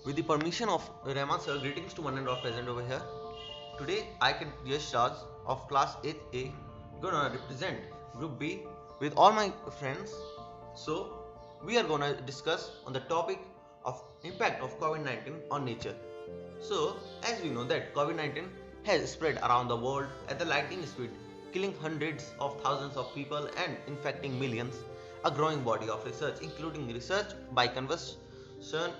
With the permission of Rahman sir, greetings to one and all present over here. Today, I can Yash Raj of class 8A gonna represent group B with all my friends. So, we are gonna discuss on the topic of impact of COVID-19 on nature. So, as we know that COVID-19 has spread around the world at the lightning speed, killing hundreds of thousands of people and infecting millions. A growing body of research, including research by conversion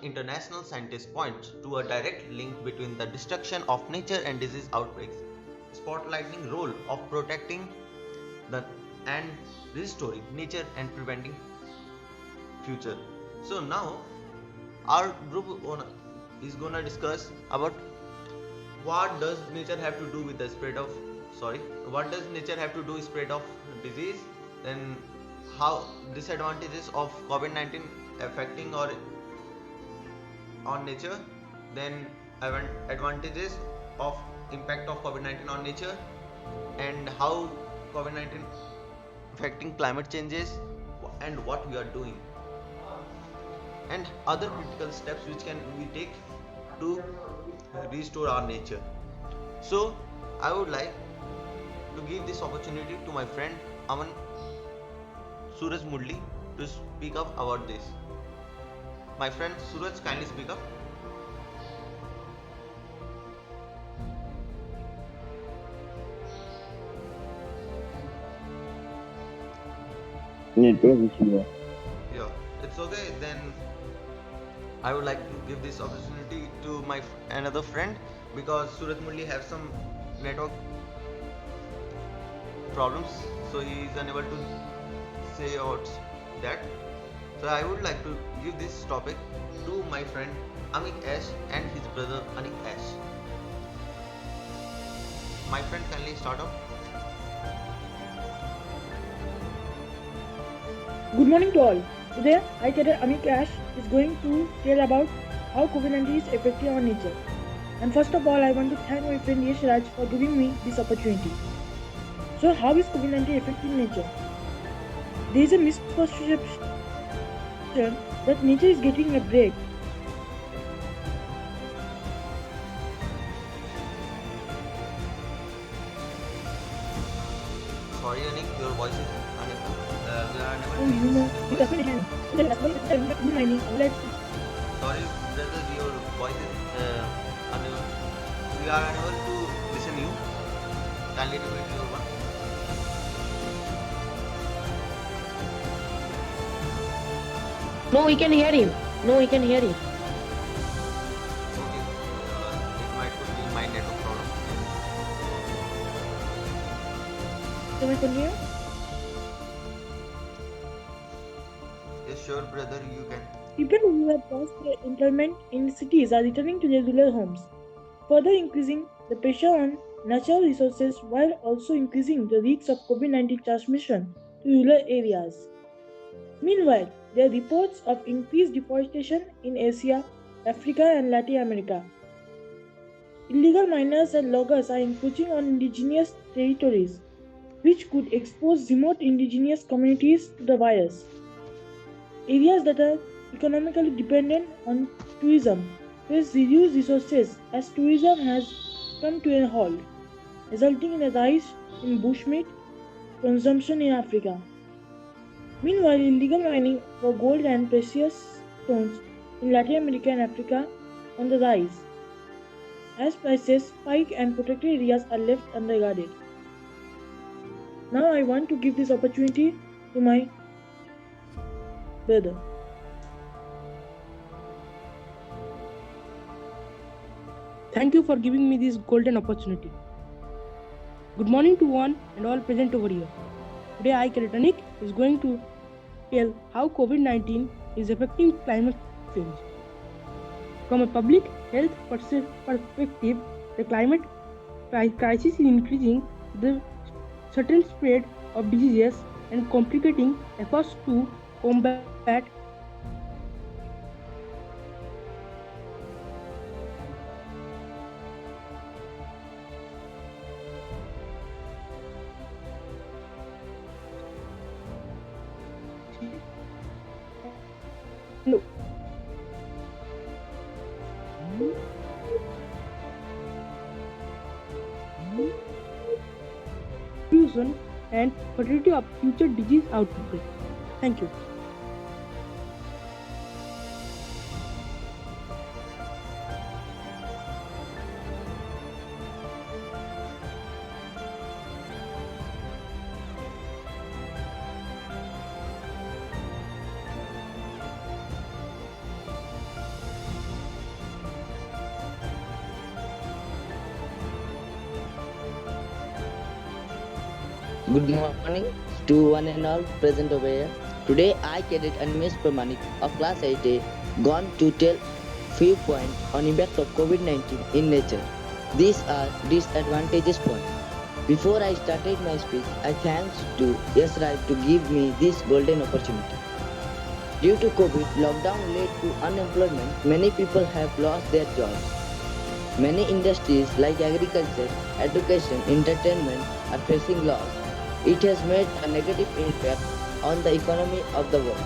international scientists, points to a direct link between the destruction of nature and disease outbreaks, spotlighting role of protecting the and restoring nature and preventing future. So now our group is gonna discuss about what does nature have to do with the spread of what does nature have to do with spread of disease, then how disadvantages of COVID-19 affecting or on nature, then advantages of impact of COVID-19 on nature, and how COVID-19 affecting climate changes and what we are doing, and other critical steps which can we take to restore our nature. So I would like to give this opportunity to my friend Aman Suraj Mudli to speak up about this. My friend Suraj, kindly speak up. Network issue. Yeah, it's okay. Then I would like to give this opportunity to my another friend because Suraj Mudli have some network problems, so he is unable to say about that. So I would like to give this topic to my friend Amik Ash and his brother Anik Ash. My friend, kindly start off. Good morning to all. Today, I, Cadet Amik Ash, is going to tell about how COVID-19 is affecting our nature. And first of all, I want to thank my friend Yash Raj for giving me this opportunity. So, how is COVID-19 affecting nature? There is a misperception that nature is getting a break. Sorry, Anik, your voice is unable. We are unable Oh, to you know, listen it your doesn't voice. have. Sorry, brother, your voice is unable. We are unable to listen you. Kindly repeat your one. No, we can hear him. No, we can hear him. Okay, it might could be my network problem. Can I continue? Yes, sure, brother, you can. People who have lost their employment in cities are returning to their rural homes, further increasing the pressure on natural resources while also increasing the risks of COVID-19 transmission to rural areas. Meanwhile, there are reports of increased deforestation in Asia, Africa, and Latin America. Illegal miners and loggers are encroaching on indigenous territories, which could expose remote indigenous communities to the virus. Areas that are economically dependent on tourism face reduced resources as tourism has come to a halt, resulting in a rise in bushmeat consumption in Africa. Meanwhile, illegal mining for gold and precious stones in Latin America and Africa on the rise, as prices spike and protected areas are left unguarded. Now I want to give this opportunity to my brother. Thank you for giving me this golden opportunity. Good morning to one and all present over here. Today I, Keratanik, is going to tell how COVID-19 is affecting climate change. From a public health perspective, the climate crisis is increasing the certain spread of diseases and complicating efforts to combat no, prevention and fertility of future disease outbreaks. Thank you. Good morning to one and all present over here. Today I, Cadet Animesh Pramanik of Class 8A, gone to tell few points on impact of COVID-19 in nature. These are disadvantages points. Before I started my speech, I thanks to Yasraj to give me this golden opportunity. Due to COVID, lockdown led to unemployment. Many people have lost their jobs. Many industries like agriculture, education, entertainment are facing loss. It has made a negative impact on the economy of the world.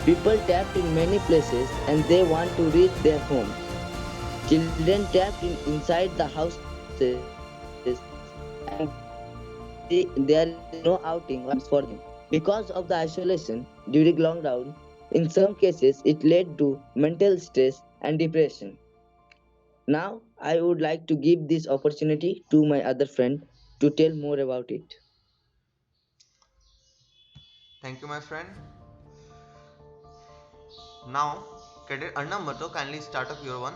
People trapped in many places and they want to reach their homes. Children trapped inside the houses and there is no outing for them. Because of the isolation during lockdown, in some cases it led to mental stress and depression. Now, I would like to give this opportunity to my other friend to tell more about it. Thank you, my friend. Now, Cadet Arnab Mato, kindly start up your one.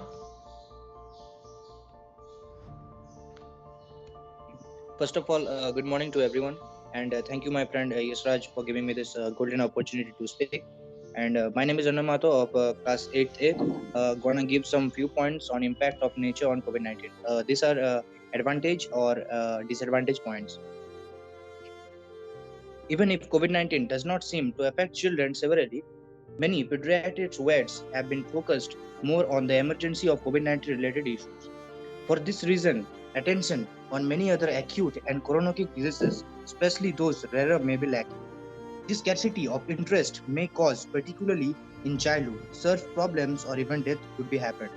First of all, good morning to everyone, and thank you, my friend Yasraj, for giving me this golden opportunity to speak. And my name is Anamato of class 8A. Gonna give some few points on impact of nature on COVID-19. These are advantage or disadvantage points. Even if COVID-19 does not seem to affect children severely, many pediatric words have been focused more on the emergency of COVID-19 related issues. For this reason, attention on many other acute and chronic diseases, especially those rarer, may be lacking. This scarcity of interest may cause, particularly in childhood, such problems or even death could be happened.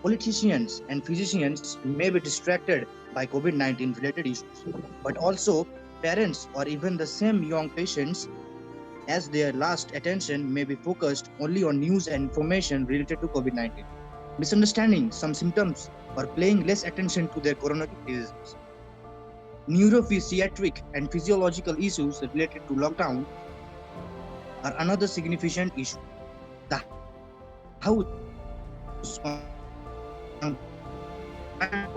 Politicians and physicians may be distracted by COVID-19 related issues, but also parents or even the same young patients, as their last attention may be focused only on news and information related to COVID-19, misunderstanding some symptoms or paying less attention to their chronic diseases. Neuropsychiatric and physiological issues related to lockdown are another significant issue. The house for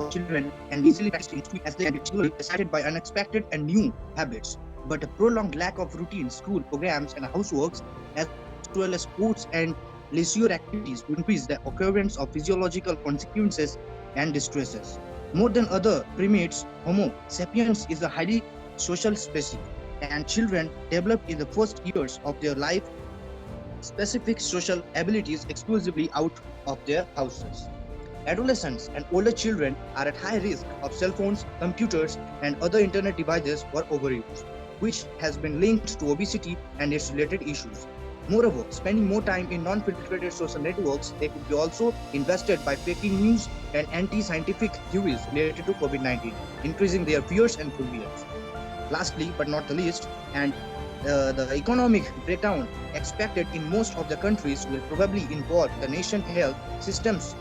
children and easily practiced as they are excited by unexpected and new habits, but a prolonged lack of routine school programs and houseworks, as well as sports and leisure activities, to increase the occurrence of physiological consequences and distresses. More than other primates, Homo sapiens is a highly social species, and children develop in the first years of their life specific social abilities exclusively out of their houses. Adolescents and older children are at high risk of cell phones, computers, and other internet devices for overuse, which has been linked to obesity and its related issues. Moreover, spending more time in non-filtered social networks, they could be also invested by faking news and anti-scientific theories related to COVID-19, increasing their fears and phobias. Lastly, but not the least, and the economic breakdown expected in most of the countries will probably involve the nation health systems,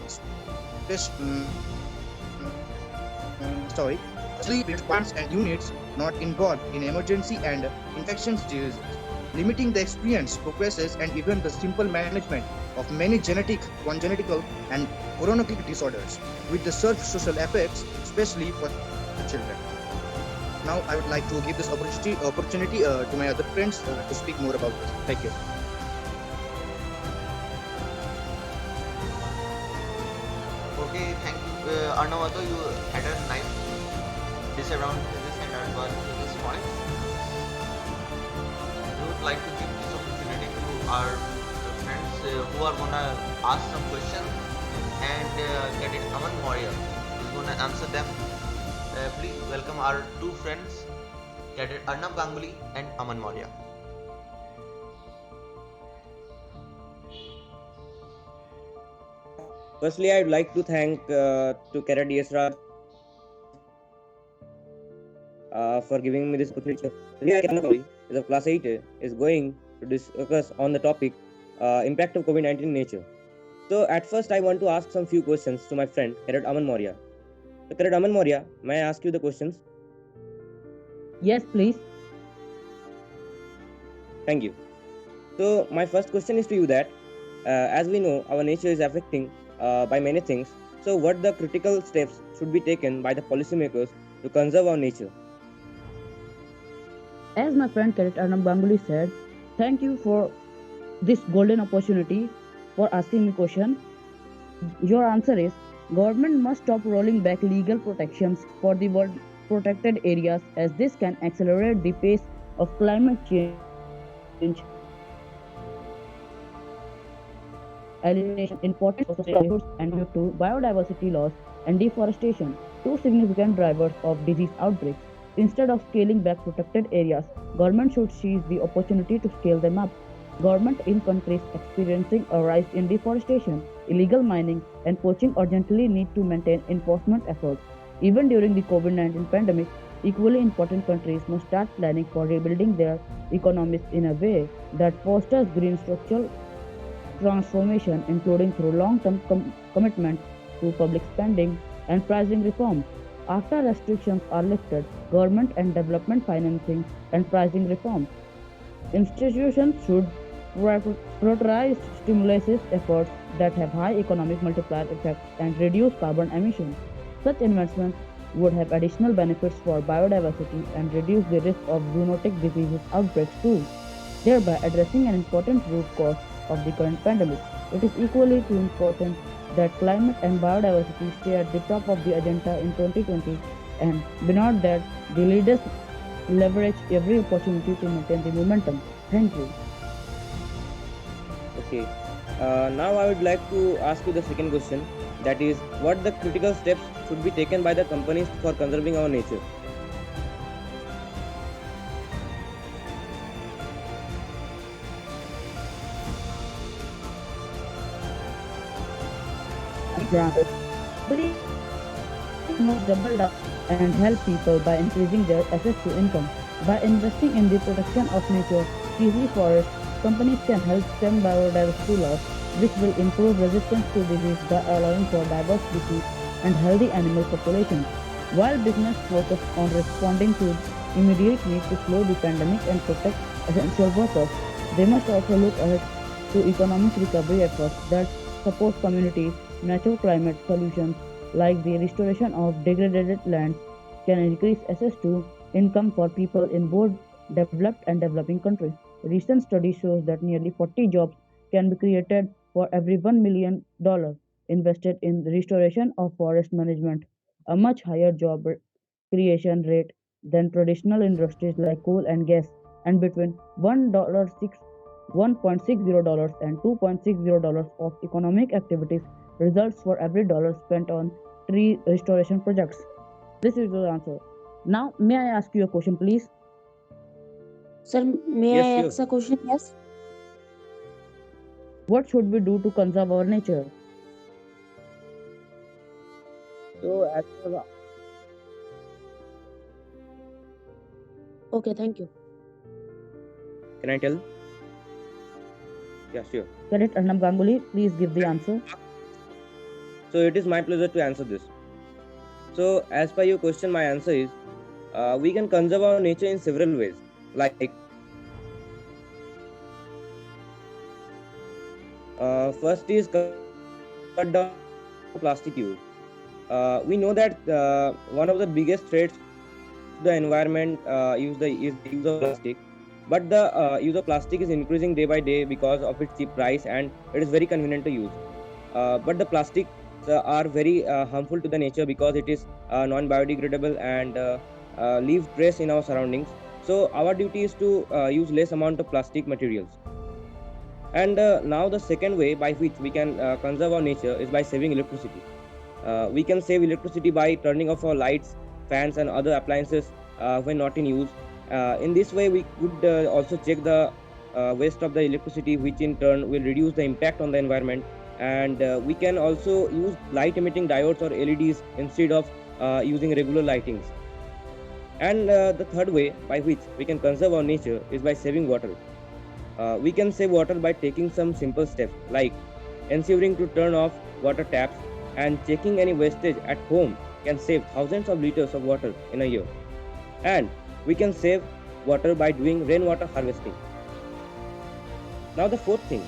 especially departments and units not involved in emergency and infectious diseases, limiting the experience, progresses, and even the simple management of many genetic, congenital, and chronic disorders, with the surge social effects, especially for children. Now, I would like to give this opportunity to my other friends to speak more about this. Thank you. Okay, thank you, Arnab Mato. You had a nice disadvantages and advantages points. We would like to give this opportunity to our friends who are gonna ask some questions, and Cadet Aman Maurya is gonna answer them. Please welcome our two friends, Cadet Arnab Ganguly and Aman Maurya. Firstly, I would like to thank to Cadet Yasraj for giving me this opportunity. Today, I is of class 8 is going to discuss on the topic impact of COVID-19 in nature. So, at first, I want to ask some few questions to my friend, Cadet Aman Maurya. So, Cadet Aman Maurya, may I ask you the questions? Yes, please. Thank you. So, my first question is to you that, as we know, our nature is affecting by many things. So, what the critical steps should be taken by the policymakers to conserve our nature? As my friend Cadet Arnab Ganguly said, thank you for this golden opportunity for asking me question. Your answer is government must stop rolling back legal protections for the world protected areas as this can accelerate the pace of climate change elimination important social livelihoods and due to biodiversity loss and deforestation, two significant drivers of disease outbreaks. Instead of scaling back protected areas, government should seize the opportunity to scale them up. Government in countries experiencing a rise in deforestation, illegal mining, and poaching urgently need to maintain enforcement efforts. Even during the COVID-19 pandemic, equally important countries must start planning for rebuilding their economies in a way that fosters green structural transformation, including through long-term commitments to public spending and pricing reforms. After restrictions are lifted, government and development financing and pricing reforms. Institutions should prioritize stimulus efforts that have high economic multiplier effects and reduce carbon emissions. Such investments would have additional benefits for biodiversity and reduce the risk of zoonotic diseases outbreaks too, thereby addressing an important root cause of the current pandemic. It is equally too important that climate and biodiversity stay at the top of the agenda in 2020 and beyond that, the leaders leverage every opportunity to maintain the momentum. Thank you. Okay. Now I would like to ask you the second question. That is, what the critical steps should be taken by the companies for conserving our nature? Granted, but must double up and help people by increasing their access to income. By investing in the protection of nature, chiefly forests, companies can help stem biodiversity loss, which will improve resistance to disease by allowing for diverse species and healthy animal populations. While business focus on responding to immediate need to slow the pandemic and protect essential workers, they must also look ahead to economic recovery efforts that support communities. Natural climate solutions like the restoration of degraded lands can increase access to income for people in both developed and developing countries. Recent study shows that nearly 40 jobs can be created for every $1 million invested in the restoration of forest management, a much higher job creation rate than traditional industries like coal and gas, and between $1.60 and $2.60 of economic activities results for every dollar spent on tree restoration projects. This is the answer. Now, may I ask you a question, please? Sir, may Yes, I sure. ask a question? Yes. What should we do to conserve our nature? So, as per Okay, thank you. can I tell? Yeah, sure. Cadet Arnab Ganguly, please give the answer. So it is my pleasure to answer this. So as per your question, my answer is we can conserve our nature in several ways. Like first is cut down plastic use. We know that one of the biggest threats to the environment is the use of plastic. But the use of plastic is increasing day by day because of its cheap price and it is very convenient to use. But the plastics are very harmful to the nature because it is non-biodegradable and leave trace in our surroundings. So our duty is to use less amount of plastic materials. And now the second way by which we can conserve our nature is by saving electricity. We can save electricity by turning off our lights, fans and other appliances when not in use. In this way we could also check the waste of the electricity, which in turn will reduce the impact on the environment. And we can also use light emitting diodes or LEDs instead of using regular lightings. And the third way by which we can conserve our nature is by saving water. We can save water by taking some simple steps like ensuring to turn off water taps and checking any wastage at home can save thousands of liters of water in a year. And we can save water by doing rainwater harvesting. Now, the fourth thing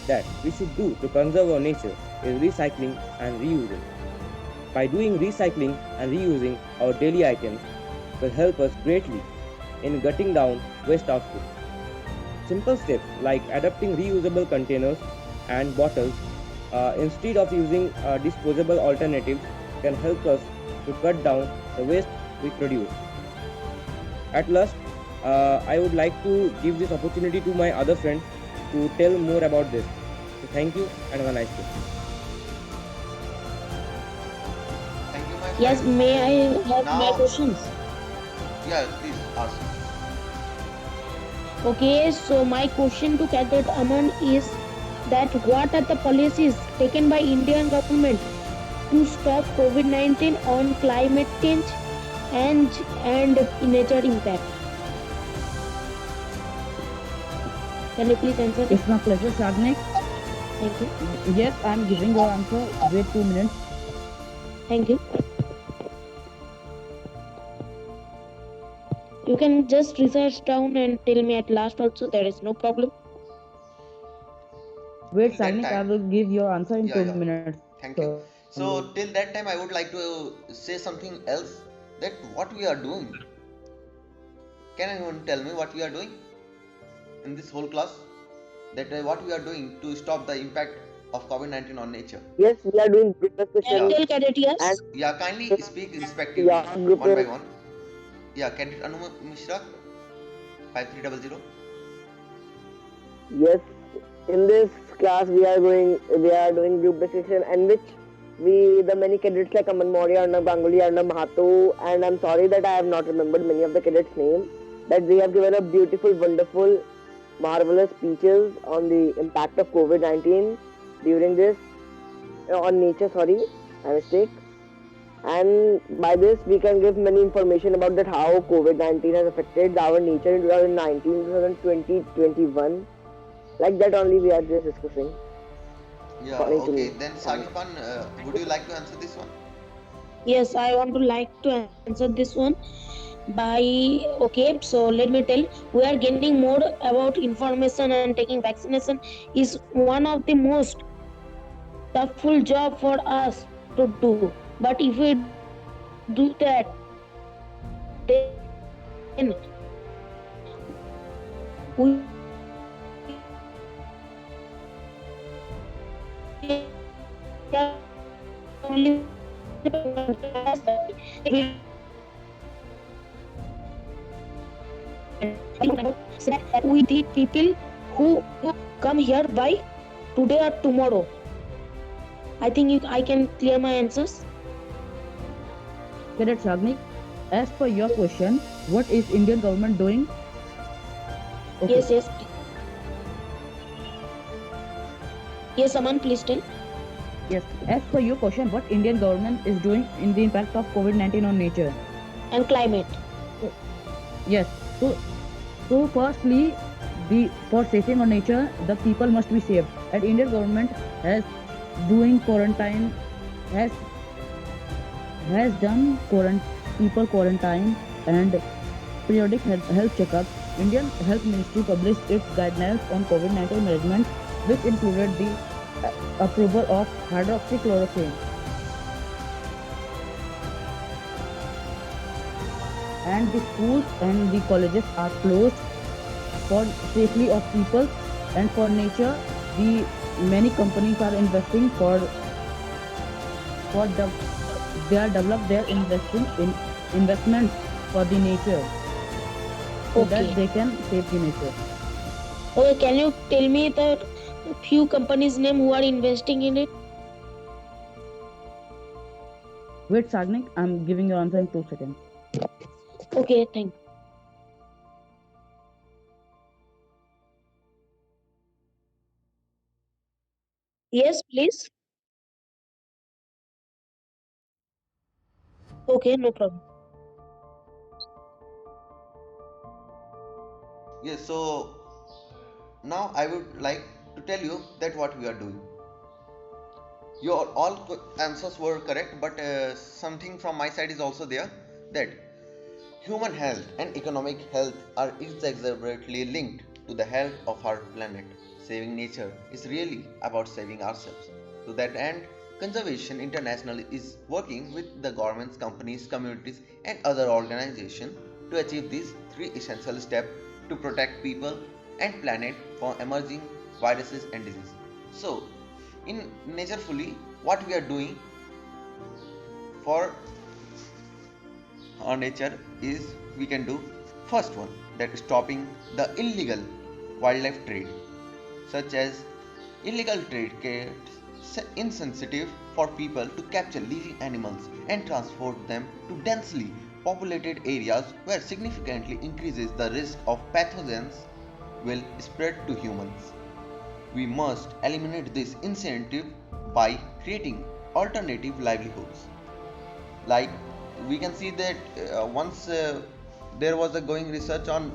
that we should do to conserve our nature is recycling and reusing. By doing recycling and reusing our daily items will help us greatly in cutting down waste output. Simple steps like adopting reusable containers and bottles instead of using disposable alternatives can help us to cut down the waste we produce. At last, I would like to give this opportunity to my other friends to tell more about this. So thank you and have a nice day. Thank you, my friend. Yes, may I have my Now- questions? Yeah, please ask. Okay, so my question to Cadet Aman is that what are the policies taken by Indian government to stop COVID-19 on climate change and nature impact? Can you please answer this? It's my pleasure, Sagnik. Thank you. Yes, I'm giving your answer. Wait 2 minutes. Thank you. You can just research down and tell me at last also, there is no problem. Wait, Till that Sagnik, I time- will give your answer in Yeah, 2 yeah. minutes. Thank you. So till that time, I would like to say something else. That what we are doing. Can anyone tell me what we are doing in this whole class? That what we are doing to stop the impact of COVID-19 on nature. Yes, we are doing group discussion. Tell Cadet, yes. And Yeah, kindly speak respectively, Yeah, group one by is- one. Yeah, Cadet Anu Mishra, 5300. yes, in this class we are doing group discussion in which the many cadets like Aman Maurya, Arnab Ganguly, Arnab Mahato, and I'm sorry that I have not remembered many of the cadets' name, that they have given a beautiful, wonderful, marvelous speeches on the impact of COVID-19 during this, on nature, sorry, my mistake. And by this we can give many information about that how COVID-19 has affected our nature in 2019, 2020, 2021. Like that only we are just discussing. Yeah, According to okay. me. Then Sagipan, would you like to answer this one? Yes, I want to like to answer this one by okay. So let me tell. We are getting more about information and taking vaccination is one of the most toughful job for us to do. But if we do that, then we are only with the people who come here by today or tomorrow. I think I can clear my answers. Cadet Sagnik, as per your question, what is Indian government doing? Okay. Yes, yes. Yes, Aman, please tell. Yes, as per your question, what Indian government is doing in the impact of COVID-19 on nature? And climate. Yes. So firstly, for saving our nature, the people must be saved. And Indian government has doing quarantine, has done people quarantine and periodic health checkups. Indian Health Ministry published its guidelines on COVID-19 management, which included the approval of hydroxychloroquine. And the schools and the colleges are closed for safety of people and for nature. The many companies are investing they are developed their investments for the nature so Okay. that they can save the nature. Okay, can you tell me the few companies' name who are investing in it? Wait, Sagnik, I'm giving your answer in 2 seconds. Okay, thank you. Yes, please. Okay, no problem. Yes, so now I would like to tell you that what we are doing. Your all answers were correct, but something from my side is also there, that human health and economic health are inexorably linked to the health of our planet. Saving nature is really about saving ourselves. To that end, Conservation International is working with the governments, companies, communities, and other organizations to achieve these three essential steps to protect people and planet from emerging viruses and diseases. So, in Naturefully, what we are doing for our nature is, we can do first one, that is stopping the illegal wildlife trade, such as illegal trade creates insensitive for people to capture living animals and transport them to densely populated areas where significantly increases the risk of pathogens will spread to humans. We must eliminate this incentive by creating alternative livelihoods. Like, we can see that once there was a going research on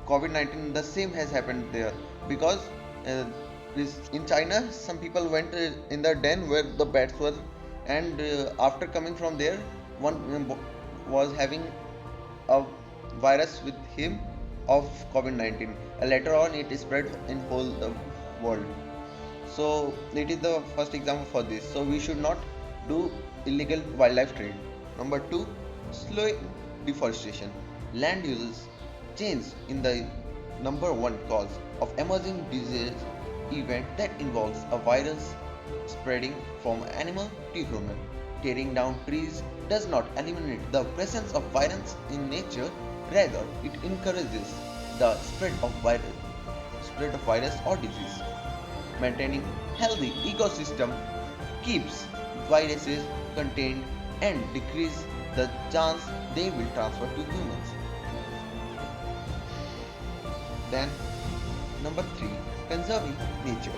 COVID-19, the same has happened there, because uh, in China some people went in the den where the bats were, and after coming from there, one was having a virus with him of COVID-19. Later on, it spread in whole world. So it is the first example for this. So we should not do illegal wildlife trade. Number two, slow deforestation. Land uses change in the number one cause of emerging disease event that involves a virus spreading from animal to human. Tearing down trees does not eliminate the presence of virus in nature, rather it encourages the spread of virus or disease. Maintaining healthy ecosystem keeps viruses contained and decrease the chance they will transfer to humans. Then, number 3, conserving nature.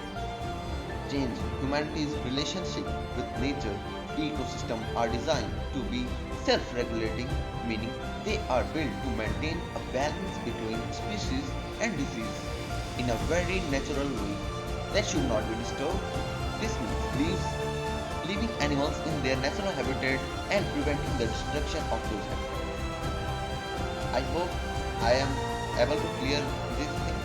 Change humanity's relationship with nature. Ecosystems are designed to be self-regulating, meaning they are built to maintain a balance between species and disease in a very natural way that should not be disturbed. This means leaving animals in their natural habitat and preventing the destruction of those habitats. I hope I am able to clear these things.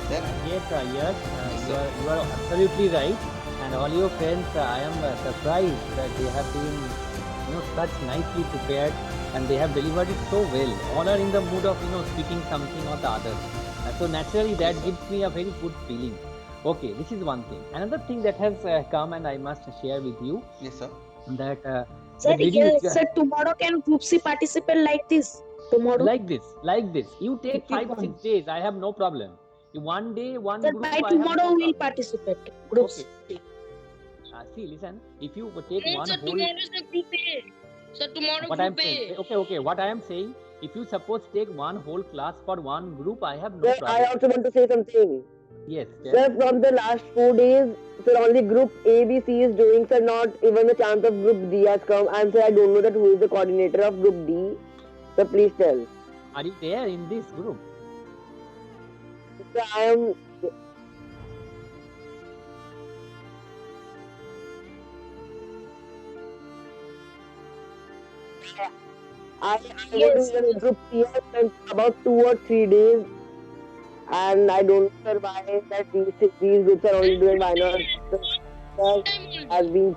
Then, Yes, yes, you sir. are absolutely right. And all your friends, I am surprised that they have been, such nicely prepared, and they have delivered it so well. All are in the mood of, speaking something or the other. So naturally, that Yes, sir. gives me a very good feeling. Okay, this is one thing. Another thing that has come, and I must share with you, Yes, sir. that Sir, did you yes, sir, tomorrow can group C participate like this? Tomorrow? like this? You take Keep 5 6 on. days. I have no problem. One day, one Sir, group. by I have no tomorrow we'll problem. participate. Group Okay. C. See, listen. If you take No, one sir, whole, tomorrow is the group A. Sir, tomorrow what I'm group saying, A. okay. What I am saying, if you suppose take one whole class for one group, I have no Sir, I problem. also want to say something. Yes, Sir, from the last 4 days, sir, only group A, B, C is doing, sir, not even the chance of group D has come. And sir, I don't know that who is the coordinator of group D. Sir, please tell. Are you there in this group? Sir, I am. I want to Yes, join group C in about 2 or 3 days, and I don't know, sir, why that these groups are only doing. Why not? Sir, Time only. has been